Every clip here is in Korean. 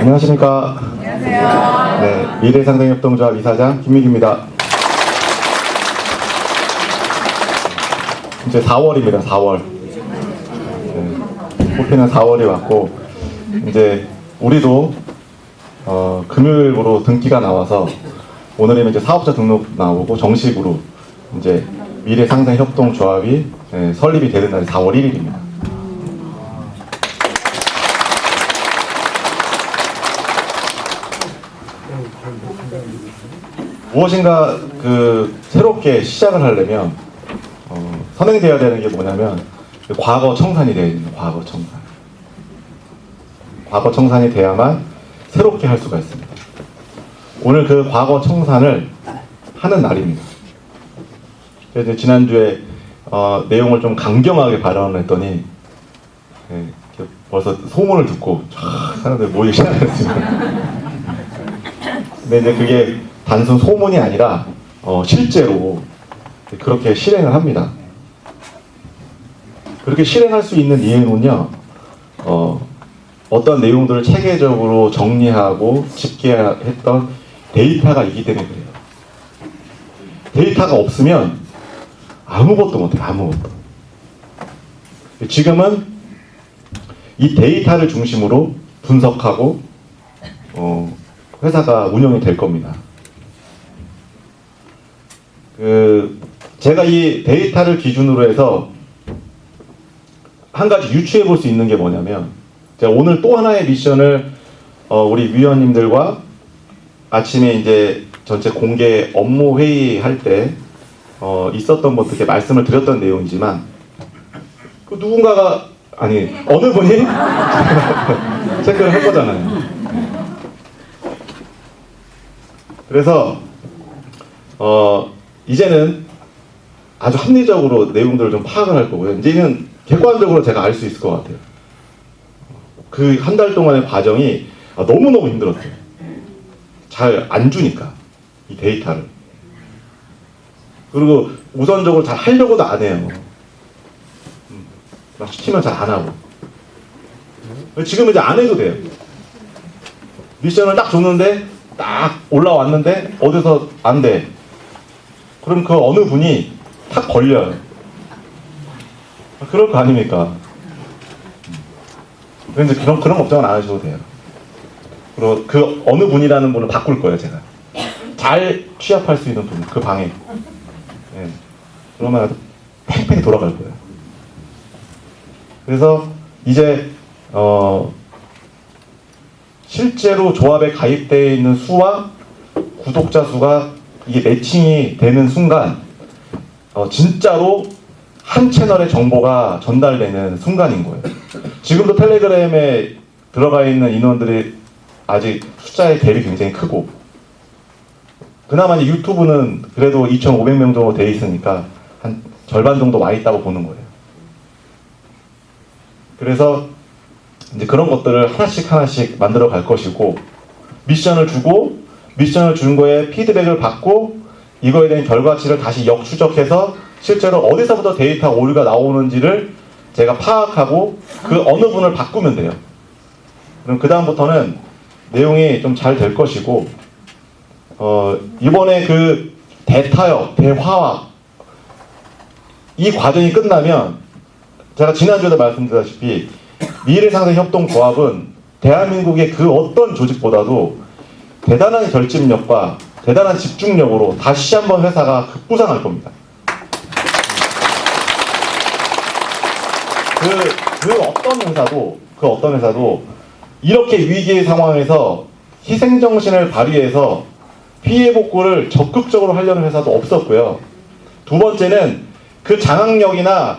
안녕하십니까. 안녕하세요. 네, 미래상생협동조합 이사장 김민기입니다. 이제 4월입니다. 4월. 네, 뽑히는 4월이 왔고 이제 우리도 금요일부로 등기가 나와서 오늘이면 이제 사업자 등록 나오고 정식으로 이제 미래상생협동조합이 설립이 되는 날이 4월 1일입니다. 무엇인가 새롭게 시작을 하려면 선행되어야 되는 게 뭐냐면 과거 청산이 되어야 됩니다. 과거 청산. 과거 청산이 돼야만 새롭게 할 수가 있습니다. 오늘 그 과거 청산을 하는 날입니다. 그래서 지난주에 내용을 좀 강경하게 발언을 했더니 벌써 소문을 듣고 사람들이 모이기 시작했습니다. 근데 이제 그게 단순 소문이 아니라 실제로 그렇게 실행을 합니다. 그렇게 실행할 수 있는 이유는요, 어떤 내용들을 체계적으로 정리하고 집계했던 데이터가 있기 때문에 그래요. 데이터가 없으면 아무것도 못해요. 아무것도. 지금은 이 데이터를 중심으로 분석하고 회사가 운영이 될 겁니다. 제가 이 데이터를 기준으로 해서 한 가지 유추해 볼 수 있는 게 뭐냐면, 제가 오늘 또 하나의 미션을 우리 위원님들과 아침에 이제 전체 공개 업무 회의 할 때 있었던 분들께 말씀을 드렸던 내용이지만, 누군가가 아니 어느 분이 체크를 할 거잖아요. 그래서 이제는 아주 합리적으로 내용들을 좀 파악을 할 거고요. 이제는 객관적으로 제가 알 수 있을 것 같아요. 그 한 달 동안의 과정이 너무너무 힘들었어요. 잘 안 주니까 이 데이터를. 그리고 우선적으로 잘 하려고도 안 해요. 막 시키면 잘 안 하고. 지금 이제 안 해도 돼요. 미션을 딱 줬는데 딱 올라왔는데 어디서 안 돼. 그럼 그 어느 분이 탁 걸려요. 그럴 거 아닙니까? 그런데 그런 걱정은 안 하셔도 돼요. 그리고 그 어느 분이라는 분을 바꿀 거예요, 제가. 잘 취합할 수 있는 분, 그 방에. 네. 그러면 팽팽히 돌아갈 거예요. 그래서 이제 실제로 조합에 가입되어 있는 수와 구독자 수가 이게 매칭이 되는 순간 진짜로 한 채널의 정보가 전달되는 순간인 거예요. 지금도 텔레그램에 들어가 있는 인원들이 아직 숫자의 갭이 굉장히 크고, 그나마 이제 유튜브는 그래도 2,500명 정도 돼 있으니까 한 절반 정도 와 있다고 보는 거예요. 그래서 이제 그런 것들을 하나씩 만들어 갈 것이고, 미션을 주고 미션을 준 거에 피드백을 받고 이거에 대한 결과치를 다시 역추적해서 실제로 어디서부터 데이터 오류가 나오는지를 제가 파악하고 그 어느 분을 바꾸면 돼요. 그럼 그 다음부터는 내용이 좀 잘 될 것이고, 이번에 그 대타협, 대화합 이 과정이 끝나면, 제가 지난주에도 말씀드렸다시피 미래상생협동조합은 대한민국의 그 어떤 조직보다도 대단한 결집력과 대단한 집중력으로 다시 한번 회사가 급부상할 겁니다. 그 어떤 회사도 이렇게 위기의 상황에서 희생정신을 발휘해서 피해 복구를 적극적으로 하려는 회사도 없었고요. 두 번째는 그 장악력이나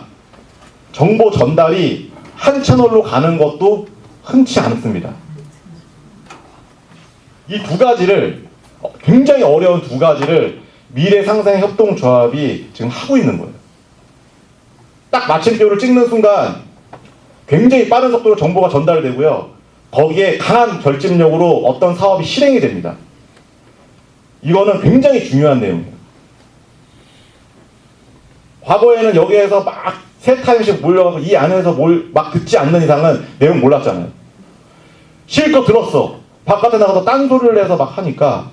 정보 전달이 한 채널로 가는 것도 흔치 않습니다. 이 두 가지를, 굉장히 어려운 두 가지를 미래상생협동조합이 지금 하고 있는 거예요. 딱 마침표를 찍는 순간 굉장히 빠른 속도로 정보가 전달되고요. 거기에 강한 결집력으로 어떤 사업이 실행이 됩니다. 이거는 굉장히 중요한 내용이에요. 과거에는 여기에서 막 세 타임씩 몰려가서 이 안에서 뭘 막 듣지 않는 이상은 내용 몰랐잖아요. 실컷 들었어. 바깥에 나가서 딴소리를 해서 막 하니까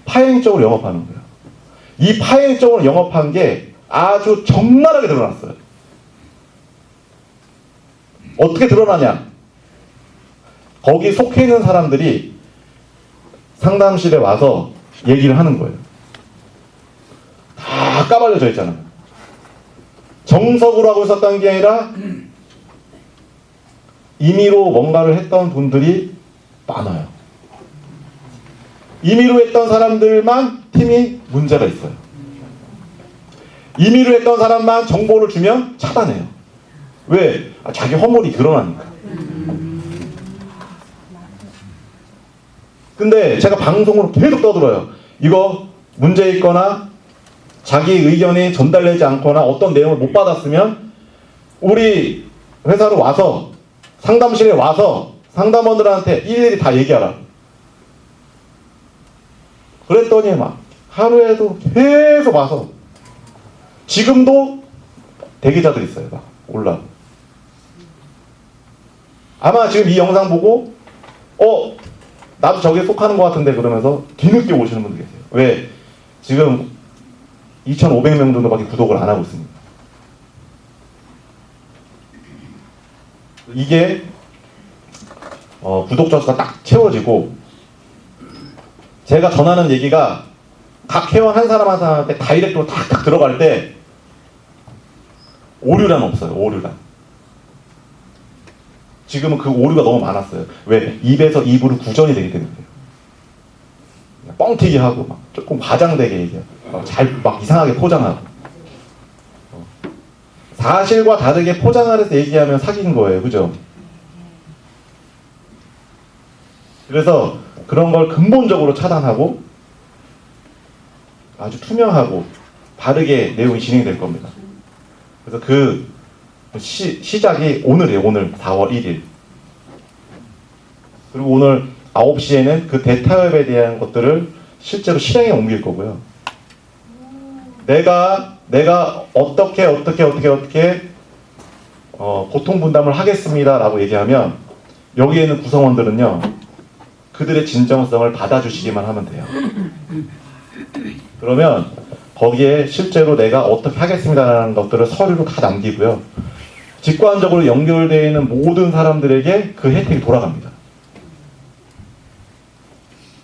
파행적으로 영업하는 거예요. 이 파행적으로 영업한 게 아주 적나라하게 드러났어요. 어떻게 드러나냐? 거기 속해 있는 사람들이 상담실에 와서 얘기를 하는 거예요. 다 까발려져 있잖아요. 정석으로 하고 있었던 게 아니라 임의로 뭔가를 했던 분들이 많아요. 임의로 했던 사람들만 팀이 문제가 있어요. 임의로 했던 사람만 정보를 주면 차단해요. 왜? 자기 허물이 드러나니까. 근데 제가 방송으로 계속 떠들어요. 이거 문제 있거나 자기 의견이 전달되지 않거나 어떤 내용을 못 받았으면 우리 회사로 와서 상담실에 와서 상담원들한테 일일이 다 얘기하라. 그랬더니 막 하루에도 계속 와서 지금도 대기자들 있어요. 막 올라. 아마 지금 이 영상 보고 나도 저기에 속하는 것 같은데 그러면서 뒤늦게 오시는 분들 계세요. 왜? 지금 2,500명 정도밖에 구독을 안 하고 있습니다. 이게 구독자 수가 딱 채워지고 제가 전하는 얘기가 각 회원 한 사람 한 사람한테 다이렉트로 탁탁 들어갈 때 오류란 없어요. 오류란. 지금은 그 오류가 너무 많았어요. 왜? 입에서 입으로 구전이 되기 때문에 뻥튀기 하고 막 조금 과장되게 얘기하고 막 이상하게 포장하고 사실과 다르게 포장을 해서 얘기하면 사기인 거예요. 그죠? 그래서 그런 걸 근본적으로 차단하고 아주 투명하고 바르게 내용이 진행될 겁니다. 그래서 그 시작이 오늘이에요. 오늘 4월 1일. 그리고 오늘 9시에는 그 대타협에 대한 것들을 실제로 실행에 옮길 거고요. 내가 어떻게 고통 분담을 하겠습니다라고 얘기하면 여기에 있는 구성원들은요 그들의 진정성을 받아주시기만 하면 돼요. 그러면 거기에 실제로 내가 어떻게 하겠습니다라는 것들을 서류로 다 남기고요. 직관적으로 연결되어 있는 모든 사람들에게 그 혜택이 돌아갑니다.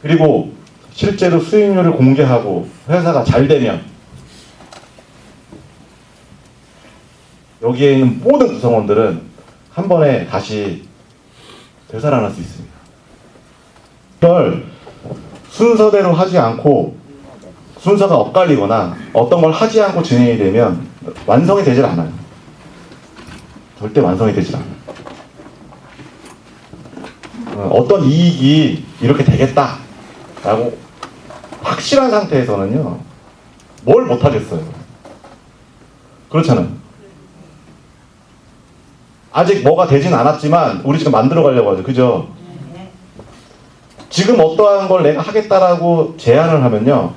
그리고 실제로 수익률을 공개하고 회사가 잘 되면 여기에 있는 모든 구성원들은 한 번에 다시 되살아날 수 있습니다. 이걸 순서대로 하지 않고 순서가 엇갈리거나 어떤 걸 하지 않고 진행이 되면 완성이 되질 않아요. 절대 완성이 되질 않아요. 어떤 이익이 이렇게 되겠다라고 확실한 상태에서는요 뭘 못하겠어요. 그렇잖아요. 아직 뭐가 되진 않았지만 우리 지금 만들어 가려고 하죠. 그죠? 지금 어떠한 걸 내가 하겠다라고 제안을 하면요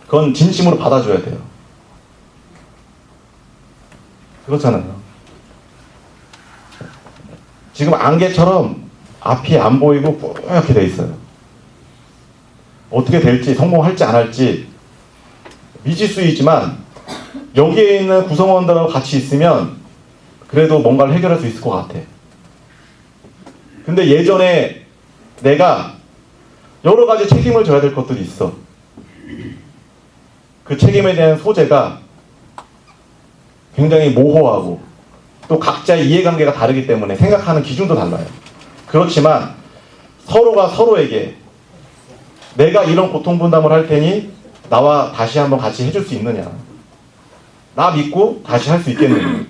그건 진심으로 받아줘야 돼요. 그렇잖아요. 지금 안개처럼 앞이 안 보이고 뿌옇게 돼 있어요. 어떻게 될지 성공할지 안 할지 미지수이지만 여기에 있는 구성원들하고 같이 있으면 그래도 뭔가를 해결할 수 있을 것 같아. 근데 예전에 내가 여러 가지 책임을 져야 될 것들이 있어. 그 책임에 대한 소재가 굉장히 모호하고 또 각자의 이해관계가 다르기 때문에 생각하는 기준도 달라요. 그렇지만 서로가 서로에게 내가 이런 고통 분담을 할 테니 나와 다시 한번 같이 해줄 수 있느냐, 나 믿고 다시 할 수 있겠느냐,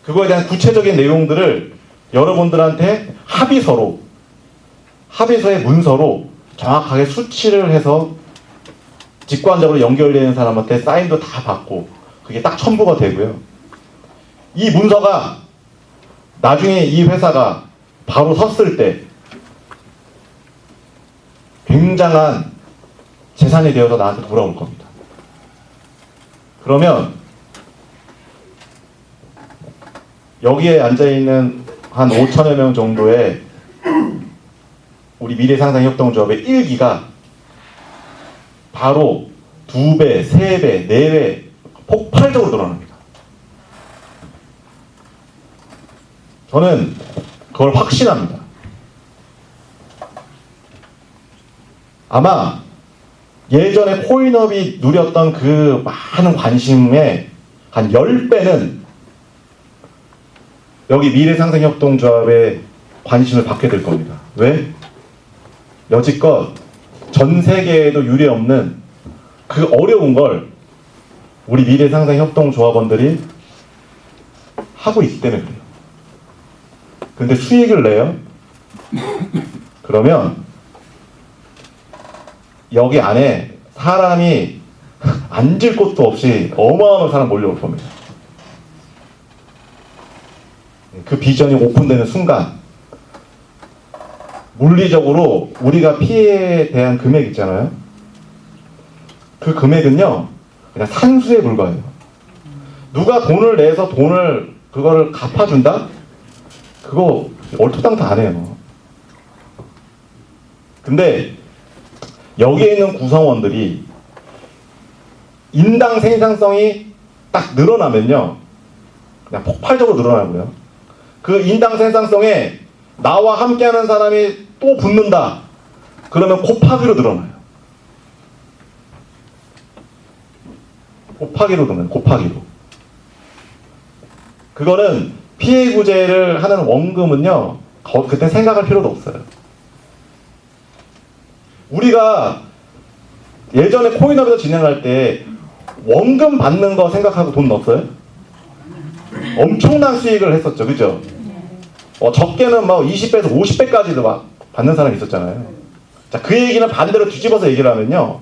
그거에 대한 구체적인 내용들을 여러분들한테 합의서의 문서로 정확하게 수치를 해서 직관적으로 연결되는 사람한테 사인도 다 받고 그게 딱 첨부가 되고요. 이 문서가 나중에 이 회사가 바로 섰을 때 굉장한 재산이 되어서 나한테 돌아올 겁니다. 그러면 여기에 앉아있는 한 5천여 명 정도의 우리 미래상생협동조합의 1기가 바로 2배, 3배, 4배 폭발적으로 늘어납니다. 저는 그걸 확신합니다. 아마 예전에 코인업이 누렸던 그 많은 관심의 한 10배는 여기 미래상생협동조합에 관심을 받게 될 겁니다. 왜? 여지껏 전 세계에도 유례 없는 그 어려운 걸 우리 미래상생협동조합원들이 하고 있기 때문에 그래요. 근데 수익을 내요? 그러면 여기 안에 사람이 앉을 곳도 없이 어마어마한 사람 몰려올 겁니다. 그 비전이 오픈되는 순간 물리적으로 우리가 피해에 대한 금액 있잖아요. 그 금액은요 그냥 산수에 불과해요. 누가 돈을 내서 그거를 갚아준다? 그거 얼토당토 안 해요. 근데 여기에 있는 구성원들이 인당 생산성이 딱 늘어나면요 그냥 폭발적으로 늘어나고요. 그 인당 생산성에 나와 함께하는 사람이 또 붙는다. 그러면 곱하기로 늘어나요. 곱하기로 늘어나요. 곱하기로. 그거는 피해 구제를 하는 원금은요 그때 생각할 필요도 없어요. 우리가 예전에 코인업에서 진행할 때 원금 받는 거 생각하고 돈 넣었어요? 엄청난 수익을 했었죠. 그죠? 적게는 막 20배에서 50배까지도 막 받는 사람이 있었잖아요. 자, 그 얘기는 반대로 뒤집어서 얘기를 하면요.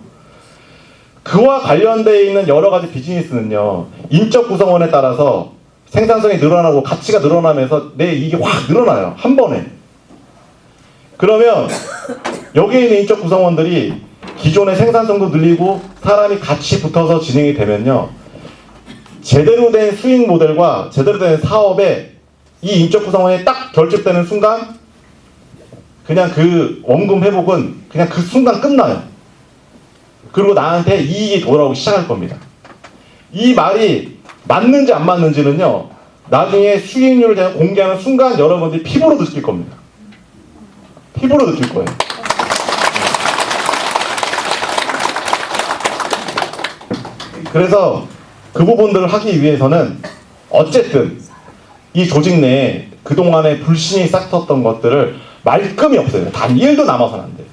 그와 관련되어 있는 여러 가지 비즈니스는요. 인적 구성원에 따라서 생산성이 늘어나고 가치가 늘어나면서 내 이익이 확 늘어나요. 한 번에. 그러면 여기에 있는 인적 구성원들이 기존의 생산성도 늘리고 사람이 같이 붙어서 진행이 되면요. 제대로 된 수익 모델과 제대로 된 사업에 이 인적 구성원이 딱 결집되는 순간 그냥 그 원금 회복은 그냥 그 순간 끝나요. 그리고 나한테 이익이 돌아오기 시작할 겁니다. 이 말이 맞는지 안 맞는지는요. 나중에 수익률을 제가 공개하는 순간 여러분들이 피부로 느낄 겁니다. 피부로 느낄 거예요. 그래서 그 부분들을 하기 위해서는 어쨌든 이 조직 내에 그동안에 불신이 싹텄던 것들을 말끔히 없애요. 단 1도 남아서는 안 돼요.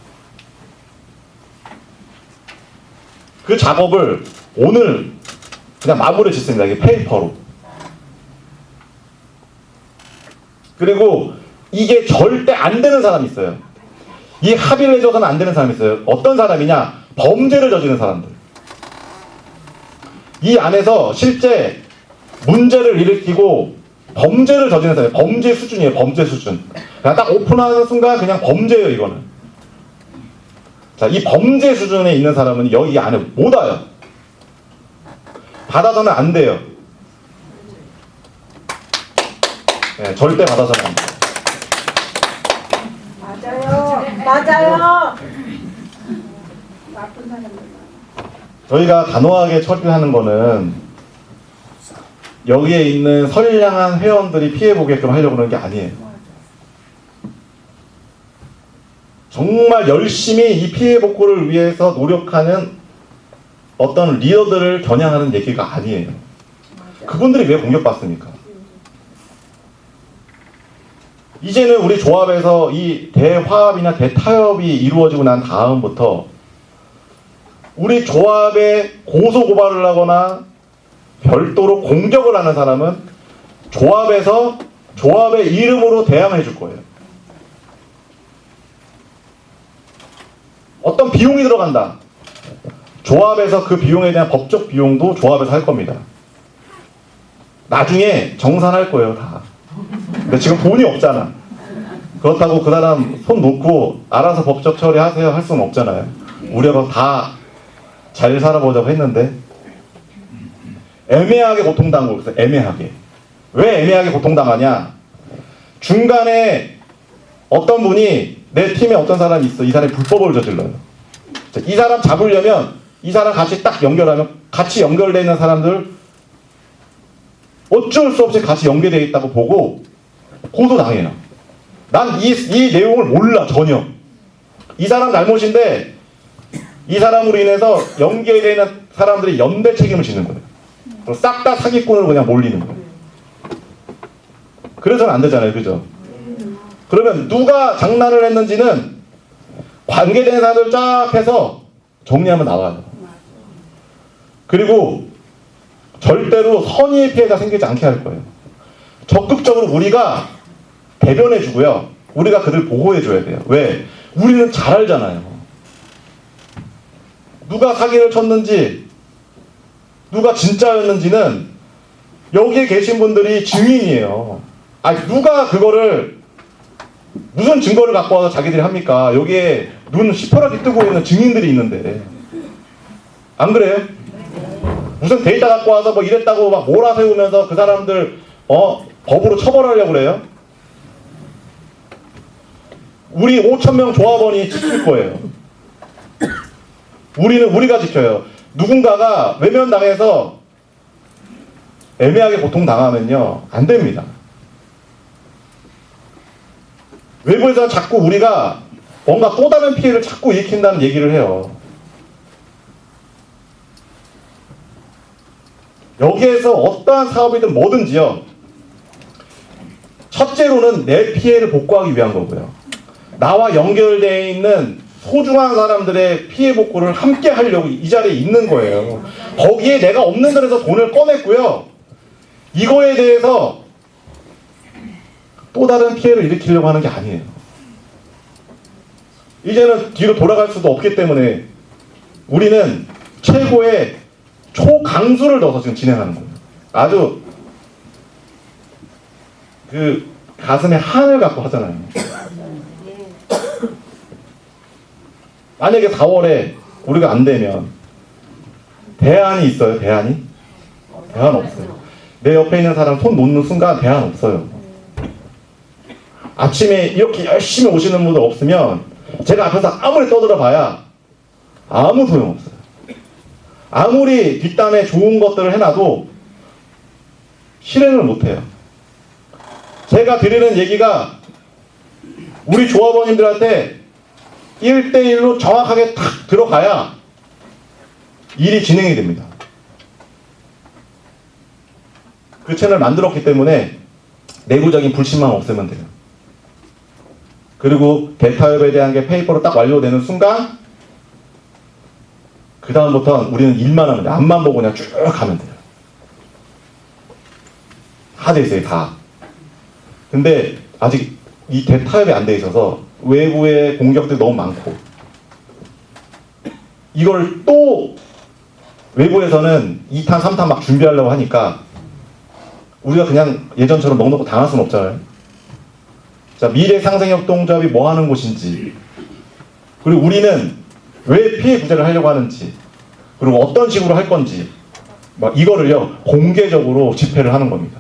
그 작업을 오늘 그냥 마무리 짓습니다. 이게 페이퍼로. 그리고 이게 절대 안 되는 사람이 있어요. 이 합의를 해줘서는 안 되는 사람이 있어요. 어떤 사람이냐? 범죄를 저지른 사람들. 이 안에서 실제 문제를 일으키고 범죄를 저지른 사람이에요. 범죄 수준이에요. 범죄 수준. 그냥 딱 오픈하는 순간 그냥 범죄예요. 이거는. 자, 이 범죄 수준에 있는 사람은 여기 안에 못 와요. 받아서는 안 돼요. 네, 절대 받아서는 안 돼요. 맞아요. 맞아요. 나쁜 사람들. 저희가 단호하게 처리하는 거는 여기에 있는 선량한 회원들이 피해보게끔 하려고 하는 게 아니에요. 정말 열심히 이 피해 복구를 위해서 노력하는 어떤 리더들을 겨냥하는 얘기가 아니에요. 그분들이 왜 공격받습니까? 이제는 우리 조합에서 이 대화합이나 대타협이 이루어지고 난 다음부터 우리 조합에 고소고발을 하거나 별도로 공격을 하는 사람은 조합에서 조합의 이름으로 대항해 줄 거예요. 어떤 비용이 들어간다. 조합에서 그 비용에 대한 법적 비용도 조합에서 할 겁니다. 나중에 정산할 거예요, 다. 근데 지금 돈이 없잖아. 그렇다고 그 사람 손 놓고 알아서 법적 처리하세요 할 수는 없잖아요. 우리가 다 잘 살아보자고 했는데 애매하게 고통당하고 있어요. 애매하게. 왜 애매하게 고통당하냐? 중간에 어떤 분이 내 팀에 어떤 사람이 있어. 이 사람이 불법을 저질러요. 자, 이 사람 잡으려면 이 사람 같이 딱 연결하면 같이 연결되어 있는 사람들 어쩔 수 없이 같이 연결되어 있다고 보고 고소당해요. 난 이 내용을 몰라 전혀. 이 사람 잘못인데 이 사람으로 인해서 연결되어 있는 사람들이 연대 책임을 지는 거예요. 싹 다 사기꾼으로 그냥 몰리는 거예요. 그래서는 안 되잖아요. 그죠? 그러면 누가 장난을 했는지는 관계된 사람들 쫙 해서 정리하면 나와요. 그리고 절대로 선의의 피해가 생기지 않게 할 거예요. 적극적으로 우리가 대변해주고요. 우리가 그들 보호해줘야 돼요. 왜? 우리는 잘 알잖아요. 누가 사기를 쳤는지 누가 진짜였는지는 여기에 계신 분들이 증인이에요. 아니 누가 그거를 무슨 증거를 갖고 와서 자기들이 합니까? 여기에 눈 시퍼렇게 뜨고 있는 증인들이 있는데 안 그래요? 무슨 데이터 갖고 와서 뭐 이랬다고 막 몰아세우면서 그 사람들 법으로 처벌하려고 그래요? 우리 5,000명 조합원이 지킬 거예요. 우리가 지켜요. 누군가가 외면당해서 애매하게 고통당하면요 안 됩니다. 외부에서 자꾸 우리가 뭔가 또 다른 피해를 자꾸 일으킨다는 얘기를 해요. 여기에서 어떠한 사업이든 뭐든지요. 첫째로는 내 피해를 복구하기 위한 거고요. 나와 연결되어 있는 소중한 사람들의 피해 복구를 함께 하려고 이 자리에 있는 거예요. 거기에 내가 없는 데서 돈을 꺼냈고요. 이거에 대해서 또 다른 피해를 일으키려고 하는 게 아니에요. 이제는 뒤로 돌아갈 수도 없기 때문에 우리는 최고의 초강수를 넣어서 지금 진행하는 거예요. 아주 그 가슴에 한을 갖고 하잖아요. 만약에 4월에 우리가 안 되면 대안이 있어요? 대안 없어요. 내 옆에 있는 사람 손 놓는 순간 대안 없어요. 아침에 이렇게 열심히 오시는 분들 없으면 제가 앞에서 아무리 떠들어 봐야 아무 소용없어요. 아무리 뒷담에 좋은 것들을 해놔도 실행을 못해요. 제가 드리는 얘기가 우리 조합원님들한테 1대1로 정확하게 탁 들어가야 일이 진행이 됩니다. 그 채널 만들었기 때문에 내부적인 불신만 없애면 돼요. 그리고 대타협에 대한 게 페이퍼로 딱 완료되는 순간 그 다음부터는 우리는 일만 하면 돼. 앞만 보고 그냥 쭉 가면 돼요. 다 돼 있어요. 다. 근데 아직 이 대타협이 안 돼 있어서 외부의 공격들이 너무 많고 이걸 또 외부에서는 2탄 3탄 막 준비하려고 하니까 우리가 그냥 예전처럼 넉넉히 당할 수는 없잖아요. 자, 미래상생협동조합이 뭐 하는 곳인지, 그리고 우리는 왜 피해 구제를 하려고 하는지, 그리고 어떤 식으로 할 건지, 막 이거를요 공개적으로 집회를 하는 겁니다.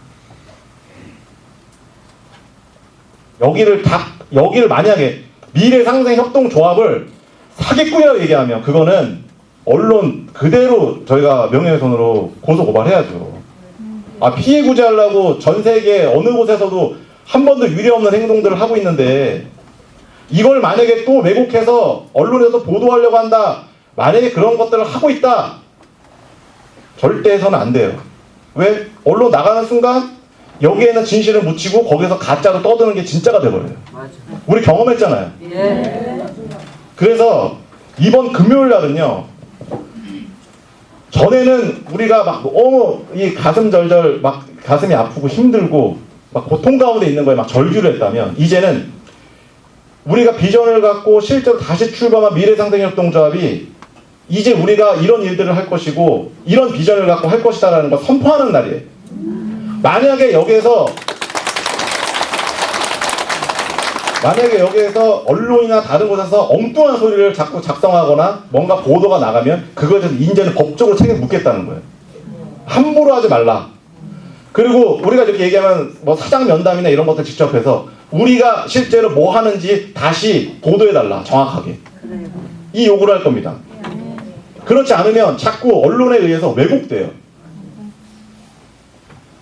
여기를 만약에 미래상생협동조합을 사기꾼이라고 얘기하면 그거는 언론 그대로 저희가 명예훼손으로 고소 고발해야죠. 아, 피해 구제하려고 전 세계 어느 곳에서도 한 번도 유례 없는 행동들을 하고 있는데 이걸 만약에 또 왜곡해서 언론에서 보도하려고 한다, 만약에 그런 것들을 하고 있다, 절대 해서는 안 돼요. 왜? 언론 나가는 순간 여기에는 진실을 묻히고 거기서 가짜로 떠드는 게 진짜가 돼버려요. 우리 경험했잖아요. 예. 그래서 이번 금요일 날은요, 전에는 우리가 막 너무 이 가슴 절절 막 가슴이 아프고 힘들고 막 고통 가운데 있는 거에 막 절규를 했다면, 이제는 우리가 비전을 갖고 실제로 다시 출범한 미래상생협동조합이 이제 우리가 이런 일들을 할 것이고 이런 비전을 갖고 할 것이다라는 걸 선포하는 날이에요. 만약에 여기에서 언론이나 다른 곳에서 엉뚱한 소리를 자꾸 작성하거나 뭔가 보도가 나가면 그거에 대해서 이제는 법적으로 책임 묻겠다는 거예요. 함부로 하지 말라. 그리고 우리가 이렇게 얘기하면 뭐 사장 면담이나 이런 것들 직접 해서 우리가 실제로 뭐 하는지 다시 보도해달라, 정확하게. 이 요구를 할 겁니다. 그렇지 않으면 자꾸 언론에 의해서 왜곡돼요.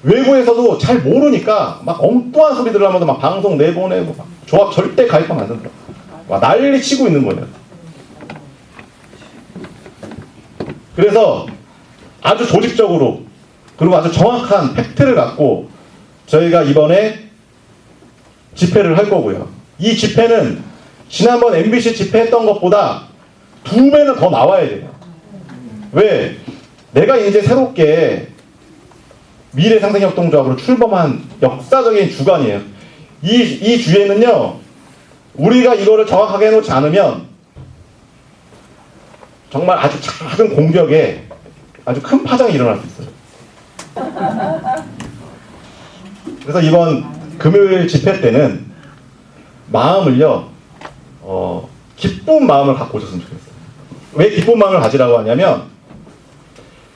외부에서도 잘 모르니까 막 엉뚱한 소리들 하면서 막 방송 내보내고 막 조합 절대 가입하면 안 된다. 막 난리 치고 있는 거예요. 그래서 아주 조직적으로 그리고 아주 정확한 팩트를 갖고 저희가 이번에 집회를 할 거고요. 이 집회는 지난번 MBC 집회했던 것보다 2배는 더 나와야 돼요. 왜? 내가 이제 새롭게 미래상생협동조합으로 출범한 역사적인 주간이에요. 이 주에는요, 우리가 이거를 정확하게 해놓지 않으면 정말 아주 작은 공격에 아주 큰 파장이 일어날 수 있어요. 그래서 이번 금요일 집회 때는 마음을요, 기쁜 마음을 갖고 오셨으면 좋겠어요. 왜 기쁜 마음을 가지라고 하냐면,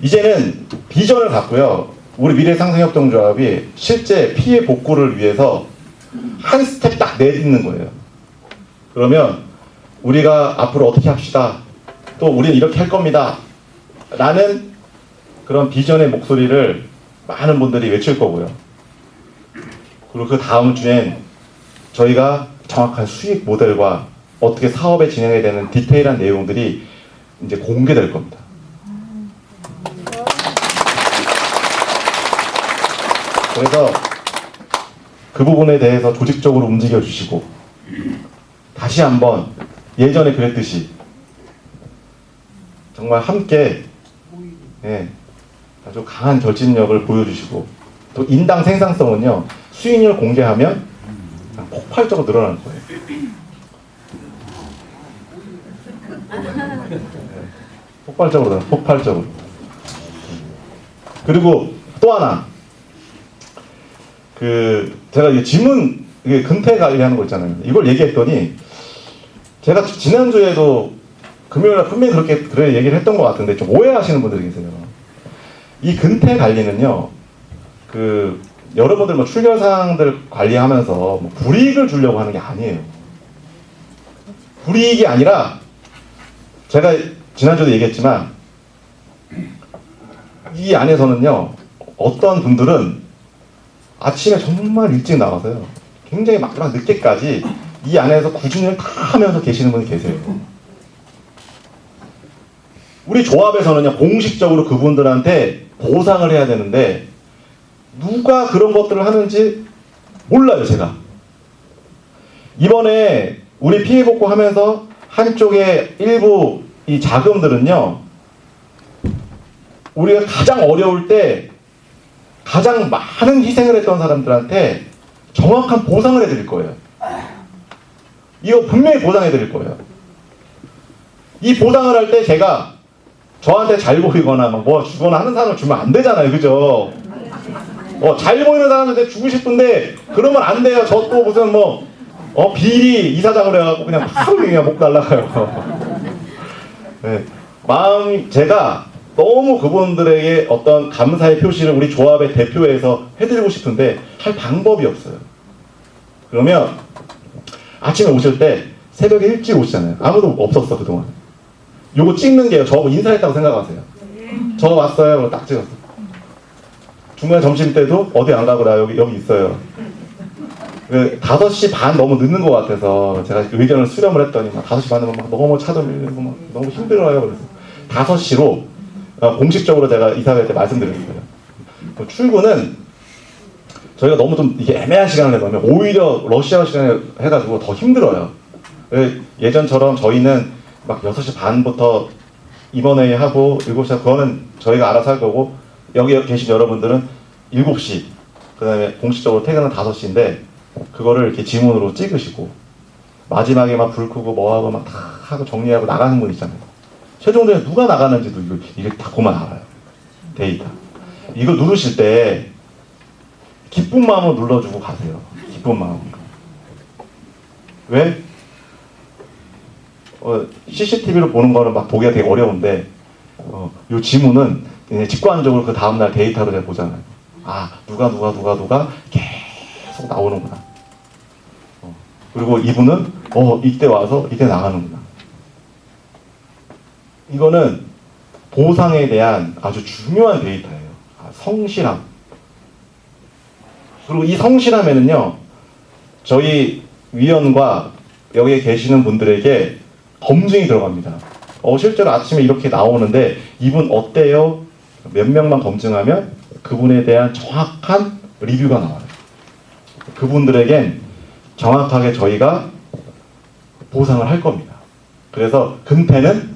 이제는 비전을 갖고요, 우리 미래상생협동조합이 실제 피해 복구를 위해서 한 스텝 딱 내딛는 거예요. 그러면 우리가 앞으로 어떻게 합시다. 또 우리는 이렇게 할 겁니다. 라는 그런 비전의 목소리를 많은 분들이 외칠 거고요. 그리고 그 다음 주엔 저희가 정확한 수익 모델과 어떻게 사업에 진행해야 되는 디테일한 내용들이 이제 공개될 겁니다. 그래서 그 부분에 대해서 조직적으로 움직여 주시고 다시 한번 예전에 그랬듯이 정말 함께 아주 강한 결집력을 보여주시고 또 인당 생산성은요 수익률 공개하면 폭발적으로 늘어날 거예요. 폭발적으로. 그리고 또 하나 제가 이 지문 근태 관리하는 거 있잖아요. 이걸 얘기했더니 제가 지난주에도 금요일날 분명히 그래 얘기를 했던 것 같은데 좀 오해하시는 분들이 계세요. 이 근태 관리는요, 여러분들 뭐 출결사항들 관리하면서 뭐 불이익을 주려고 하는 게 아니에요. 불이익이 아니라 제가 지난주에도 얘기했지만 이 안에서는요, 어떤 분들은 아침에 정말 일찍 나와서요, 굉장히 막 늦게까지 이 안에서 구준을 다 하면서 계시는 분이 계세요. 우리 조합에서는요, 공식적으로 그분들한테 보상을 해야 되는데 누가 그런 것들을 하는지 몰라요, 제가. 이번에 우리 피해 복구 하면서 한쪽에 일부 이 자금들은요, 우리가 가장 어려울 때 가장 많은 희생을 했던 사람들한테 정확한 보상을 해드릴 거예요. 이거 분명히 보상해 드릴 거예요. 이 보상을 할 때 제가 저한테 잘 보이거나 뭐 주거나 하는 사람을 주면 안 되잖아요. 그죠? 잘 보이는 사람한테 주고 싶은데 그러면 안 돼요. 저 또 무슨 비리 이사장을 해갖고 그냥 바로 그냥 목 날라가요. 네. 제가 너무 그분들에게 어떤 감사의 표시를 우리 조합의 대표에서 해드리고 싶은데 할 방법이 없어요. 그러면 아침에 오실 때 새벽에 일찍 오시잖아요. 아무도 없었어 그동안. 요거 찍는 게요. 저하고 인사했다고 생각하세요. 저 왔어요. 그럼 딱 찍었어. 중간에 점심 때도 어디 안 가고 나 여기 있어요. 5시 반 너무 늦는 것 같아서 제가 의견을 수렴을 했더니 5시 반이면 막 너무 차도 밀리고 막 너무 힘들어요. 그래서 5시로 공식적으로 제가 이사회 때 말씀드렸어요. 출근은 저희가 너무 좀 이게 애매한 시간을 내놓으면 오히려 러시아 시간에 해가지고 더 힘들어요. 예전처럼 저희는 막 6시 반부터 임원회의 하고 7시 그거는 저희가 알아서 할 거고 여기 계신 여러분들은 7시 그 다음에 공식적으로 퇴근은 5시인데 그거를 이렇게 지문으로 찍으시고 마지막에 막 불 끄고 뭐하고 막 다 하고 정리하고 나가는 분 있잖아요. 최종적으로 누가 나가는지도 이걸 다 보면 알아요. 데이터. 이거 누르실 때 기쁜 마음으로 눌러주고 가세요. 기쁜 마음. 왜? CCTV로 보는 거는 막 보기가 되게 어려운데 요 지문은 그냥 직관적으로 그 다음날 데이터로 제가 보잖아요. 아 누가 계속 나오는구나. 그리고 이분은 이때 와서 이때 나가는구나. 이거는 보상에 대한 아주 중요한 데이터예요. 성실함. 그리고 이 성실함에는요, 저희 위원과 여기에 계시는 분들에게 검증이 들어갑니다. 실제로 아침에 이렇게 나오는데 이분 어때요? 몇 명만 검증하면 그분에 대한 정확한 리뷰가 나와요. 그분들에겐 정확하게 저희가 보상을 할 겁니다. 그래서 금패는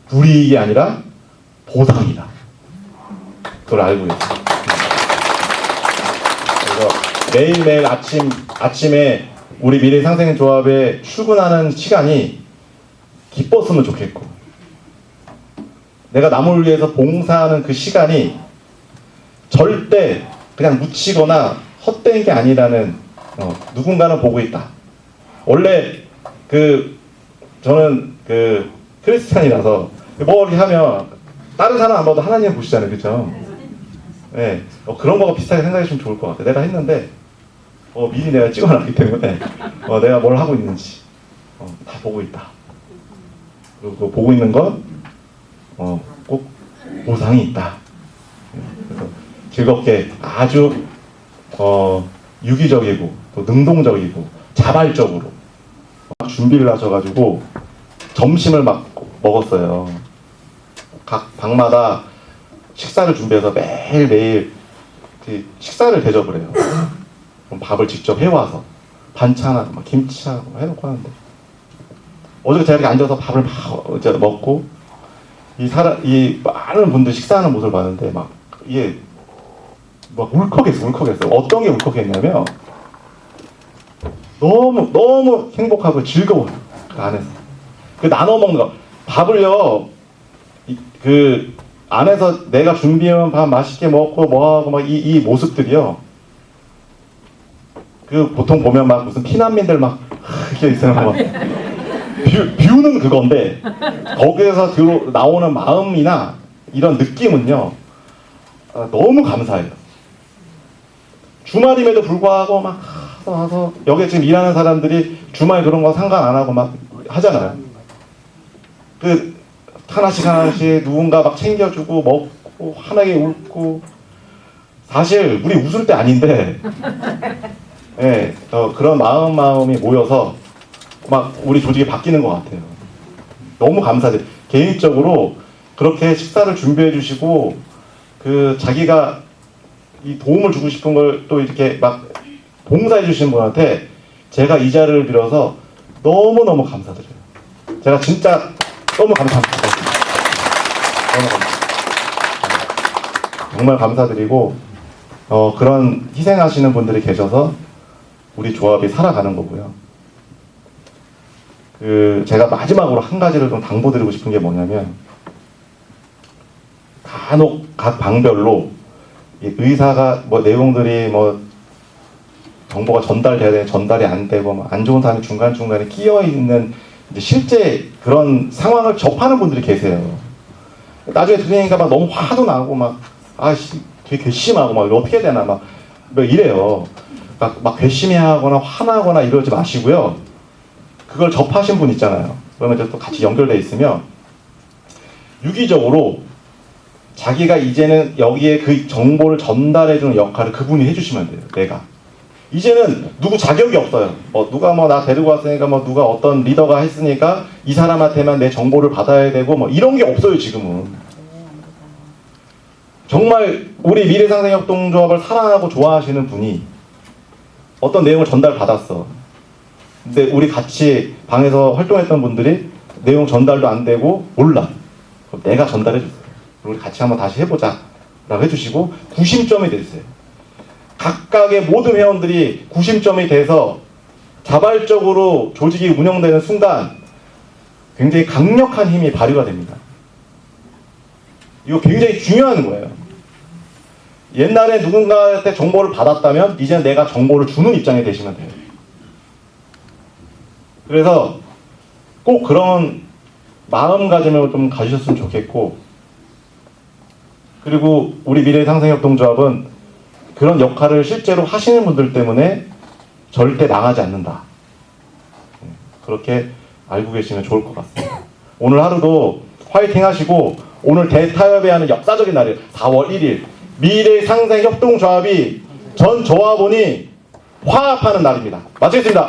불이익이 아니라 보상이다. 그걸 알고 있어요. 그래서 매일매일 아침에 우리 미래상생조합에 출근하는 시간이 기뻤으면 좋겠고, 내가 남을 위해서 봉사하는 그 시간이 절대 그냥 묻히거나 헛된 게 아니라는, 누군가는 보고 있다. 원래 저는 크리스찬이라서 뭐 이렇게 하면 다른 사람 안 봐도 하나님 보시잖아요, 그렇죠? 네, 그런 거가 비슷하게 생각해주면 좋을 것 같아요. 내가 했는데 미리 내가 찍어놨기 때문에 내가 뭘 하고 있는지 다 보고 있다. 그리고 보고 있는 건 꼭 보상이 있다. 그래서 즐겁게 아주 유기적이고 또 능동적이고 자발적으로 준비를 하셔가지고 점심을 막 먹었어요. 각 방마다 식사를 준비해서 매일매일 식사를 대접을 해요. 그럼 밥을 직접 해와서 반찬하고 막 김치하고 해놓고 하는데, 어저께 제가 이렇게 앉아서 밥을 막 이제 먹고 이 많은 분들 식사하는 모습을 봤는데 이게 막 울컥했어. 어떤 게 울컥했냐면 너무 행복하고 즐거워요. 그 안에서 나눠 먹는 거, 밥을요, 그 안에서 내가 준비한 밥 맛있게 먹고 뭐하고 이 모습들이요, 보통 보면 무슨 피난민들 이렇게 있어요. 뷰는 그건데 거기에서 나오는 마음이나 이런 느낌은요, 너무 감사해요. 주말임에도 불구하고 와서 여기 지금 일하는 사람들이 주말 그런 거 상관 안 하고 하잖아요. 하나씩 누군가 챙겨주고 먹고 환하게 웃고, 사실 우리 웃을 때 아닌데 그런 마음이 모여서 우리 조직이 바뀌는 것 같아요. 너무 감사드려요. 개인적으로 그렇게 식사를 준비해 주시고 자기가 이 도움을 주고 싶은 걸 또 이렇게 봉사해 주시는 분한테 제가 이 자리를 빌어서 너무너무 감사드려요. 제가 진짜 너무 감사합니다. 너무 감사합니다. 정말 감사드리고, 그런 희생하시는 분들이 계셔서 우리 조합이 살아가는 거고요. 제가 마지막으로 한 가지를 좀 당부드리고 싶은 게 뭐냐면, 간혹 각 방별로 의사가 내용들이 정보가 전달돼야 되는데 전달이 안 되고 안 좋은 사람이 중간중간에 끼어 있는 실제 그런 상황을 접하는 분들이 계세요. 나중에 들으니까 너무 화도 나고 되게 괘씸하고 이거 어떻게 해야 되나 이래요. 괘씸해하거나 화나거나 이러지 마시고요. 그걸 접하신 분 있잖아요. 그러면 이제 또 같이 연결돼 있으면 유기적으로 자기가 이제는 여기에 그 정보를 전달해주는 역할을 그분이 해주시면 돼요. 내가 이제는 누구 자격이 없어요. 누가 나 데리고 왔으니까 누가 어떤 리더가 했으니까 이 사람한테만 내 정보를 받아야 되고 이런 게 없어요. 지금은 정말 우리 미래상생협동조합을 사랑하고 좋아하시는 분이 어떤 내용을 전달받았어. 근데 우리 같이 방에서 활동했던 분들이 내용 전달도 안 되고 몰라. 그럼 내가 전달해 주세요. 우리 같이 한번 다시 해보자 라고 해주시고 구심점이 됐어요. 각각의 모든 회원들이 구심점이 돼서 자발적으로 조직이 운영되는 순간 굉장히 강력한 힘이 발휘가 됩니다. 이거 굉장히 중요한 거예요. 옛날에 누군가한테 정보를 받았다면 이제는 내가 정보를 주는 입장이 되시면 돼요. 그래서 꼭 그런 마음가짐을 좀 가지셨으면 좋겠고, 그리고 우리 미래상생협동조합은 그런 역할을 실제로 하시는 분들 때문에 절대 망하지 않는다. 그렇게 알고 계시면 좋을 것 같습니다. 오늘 하루도 화이팅 하시고, 오늘 대타협에 하는 역사적인 날이에요. 4월 1일 미래상생협동조합이 전 조합원이 화합하는 날입니다. 마치겠습니다.